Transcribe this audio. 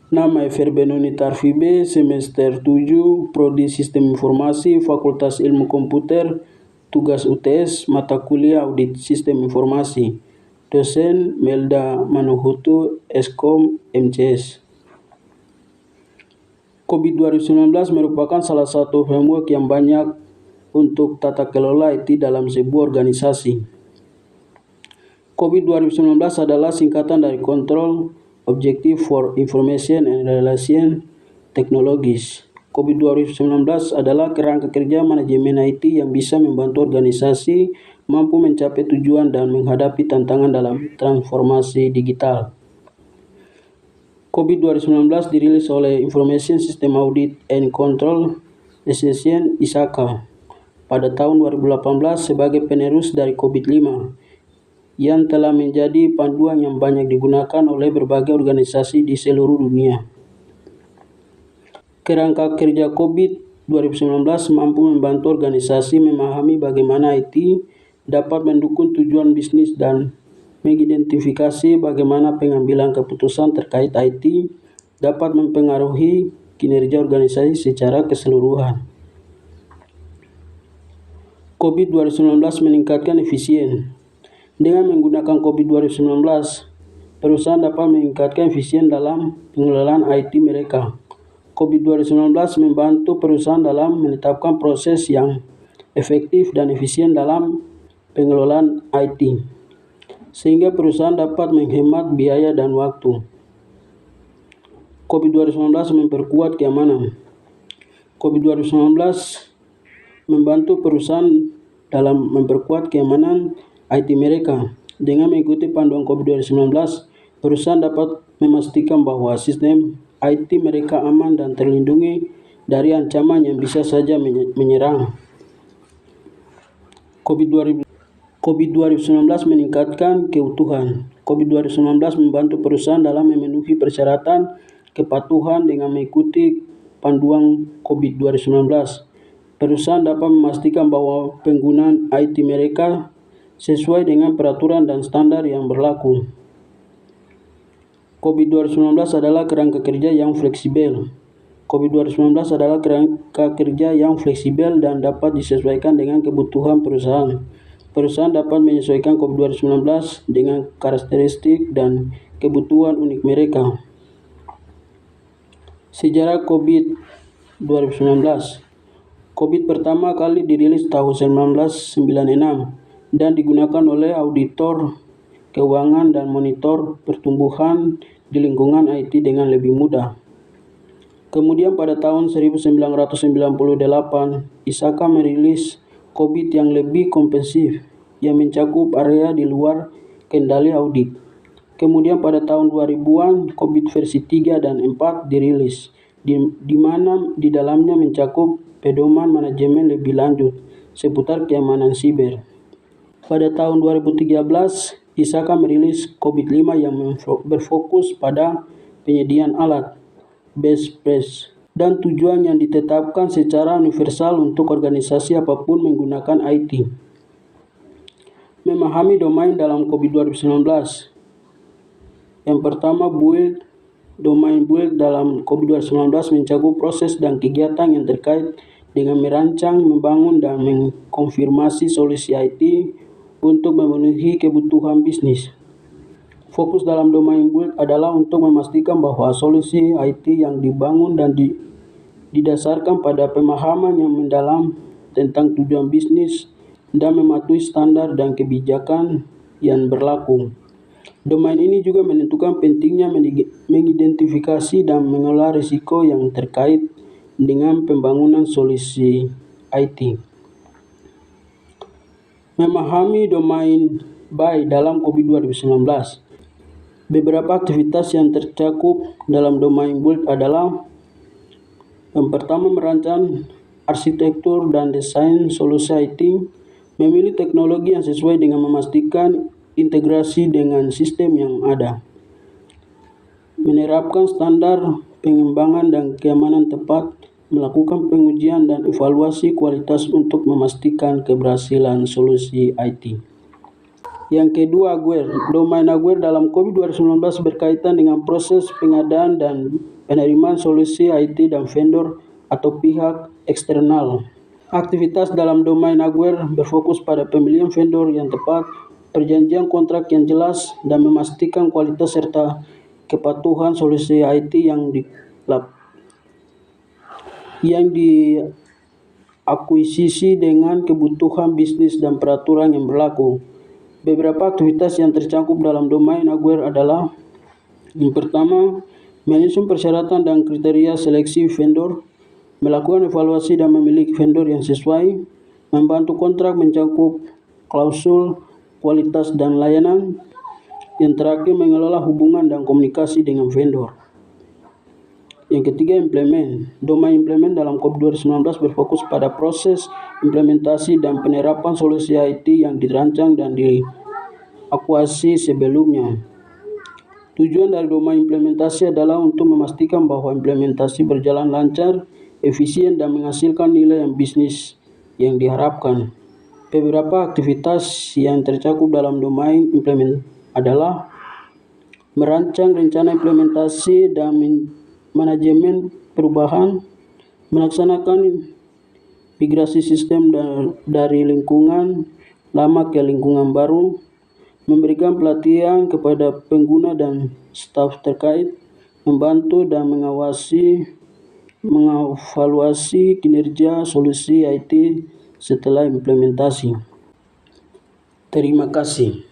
Nama Ferbenoni Tarfibe, semester 7, Prodi Sistem Informasi, Fakultas Ilmu Komputer, tugas UTS, mata kuliah Audit Sistem Informasi. Dosen Melda Manuhutu, Eskom, MCS. COVID 2019 merupakan salah satu framework yang banyak untuk tata kelola IT dalam sebuah organisasi. COVID 2019 adalah singkatan dari Control Objective for Information and Relation Technologies. COVID 2019 adalah kerangka kerja manajemen IT yang bisa membantu organisasi mampu mencapai tujuan dan menghadapi tantangan dalam transformasi digital. COVID 2019 dirilis oleh Information System Audit and Control Association ISACA pada tahun 2018 sebagai penerus dari COVID-5 yang telah menjadi panduan yang banyak digunakan oleh berbagai organisasi di seluruh dunia. Kerangka kerja COVID 2019 mampu membantu organisasi memahami bagaimana IT dapat mendukung tujuan bisnis dan mengidentifikasi bagaimana pengambilan keputusan terkait IT dapat mempengaruhi kinerja organisasi secara keseluruhan. COVID 2019 meningkatkan efisien. Dengan menggunakan COVID 2019, perusahaan dapat meningkatkan efisien dalam pengelolaan IT mereka. COVID 2019 membantu perusahaan dalam menetapkan proses yang efektif dan efisien dalam pengelolaan IT, sehingga perusahaan dapat menghemat biaya dan waktu. COVID 2019 memperkuat keamanan. COVID 2019 membantu perusahaan dalam memperkuat keamanan IT mereka. Dengan mengikuti panduan COVID 2019, perusahaan dapat memastikan bahwa sistem IT mereka aman dan terlindungi dari ancaman yang bisa saja menyerang. COVID 2019 meningkatkan keutuhan. COVID 2019 membantu perusahaan dalam memenuhi persyaratan kepatuhan dengan mengikuti panduan COVID 2019. Perusahaan dapat memastikan bahwa penggunaan IT mereka sesuai dengan peraturan dan standar yang berlaku. COVID 2019 adalah kerangka kerja yang fleksibel. COVID 2019 adalah kerangka kerja yang fleksibel dan dapat disesuaikan dengan kebutuhan perusahaan. Perusahaan dapat menyesuaikan COVID 2019 dengan karakteristik dan kebutuhan unik mereka. Sejarah COVID 2019. COVID pertama kali dirilis tahun 1996 dan digunakan oleh auditor keuangan dan monitor pertumbuhan di lingkungan IT dengan lebih mudah. Kemudian pada tahun 1998, ISACA merilis COVID yang lebih komprehensif yang mencakup area di luar kendali audit. Kemudian pada tahun 2000-an, COVID versi 3 dan 4 dirilis, di mana di dalamnya mencakup pedoman manajemen lebih lanjut seputar keamanan siber. Pada tahun 2013, ISACA merilis COVID-5 yang berfokus pada penyediaan alat, best practice, dan tujuan yang ditetapkan secara universal untuk organisasi apapun menggunakan IT. Memahami domain dalam COVID 2019. Yang pertama, domain build dalam COVID 2019 mencakup proses dan kegiatan yang terkait dengan merancang, membangun, dan mengkonfirmasi solusi IT untuk memenuhi kebutuhan bisnis. Fokus dalam domain build adalah untuk memastikan bahwa solusi IT yang dibangun dan didasarkan pada pemahaman yang mendalam tentang tujuan bisnis dan mematuhi standar dan kebijakan yang berlaku. Domain ini juga menentukan pentingnya mengidentifikasi dan mengelola risiko yang terkait dengan pembangunan solusi IT. Memahami domain buy dalam COVID 2019. Beberapa aktivitas yang tercakup dalam domain build adalah: yang pertama, merancang arsitektur dan desain solusi IT, memilih teknologi yang sesuai dengan memastikan integrasi dengan sistem yang ada, menerapkan standar pengembangan dan keamanan tepat, melakukan pengujian dan evaluasi kualitas untuk memastikan keberhasilan solusi IT. Yang kedua, Aware. Domain Aware dalam COVID 2019 berkaitan dengan proses pengadaan dan penerimaan solusi IT dan vendor atau pihak eksternal. Aktivitas dalam domain Aware berfokus pada pemilihan vendor yang tepat, perjanjian kontrak yang jelas, dan memastikan kualitas serta kepatuhan solusi IT yang diakuisisi dengan kebutuhan bisnis dan peraturan yang berlaku. Beberapa aktivitas yang tercakup dalam domain Aware adalah: yang pertama, menyusun persyaratan dan kriteria seleksi vendor, melakukan evaluasi dan memilih vendor yang sesuai, membantu kontrak mencakup klausul, kualitas, dan layanan. Yang terakhir, mengelola hubungan dan komunikasi dengan vendor. Yang ketiga, implement. Domain implement dalam COVID 2019 berfokus pada proses implementasi dan penerapan solusi IT yang dirancang dan diakuisisi sebelumnya. Tujuan dari domain implementasi adalah untuk memastikan bahwa implementasi berjalan lancar, efisien, dan menghasilkan nilai yang bisnis yang diharapkan. Beberapa aktivitas yang tercakup dalam domain implement adalah: merancang rencana implementasi dan manajemen perubahan, melaksanakan migrasi sistem dari lingkungan lama ke lingkungan baru, memberikan pelatihan kepada pengguna dan staf terkait, membantu dan mengevaluasi kinerja solusi IT setelah implementasi. Terima kasih.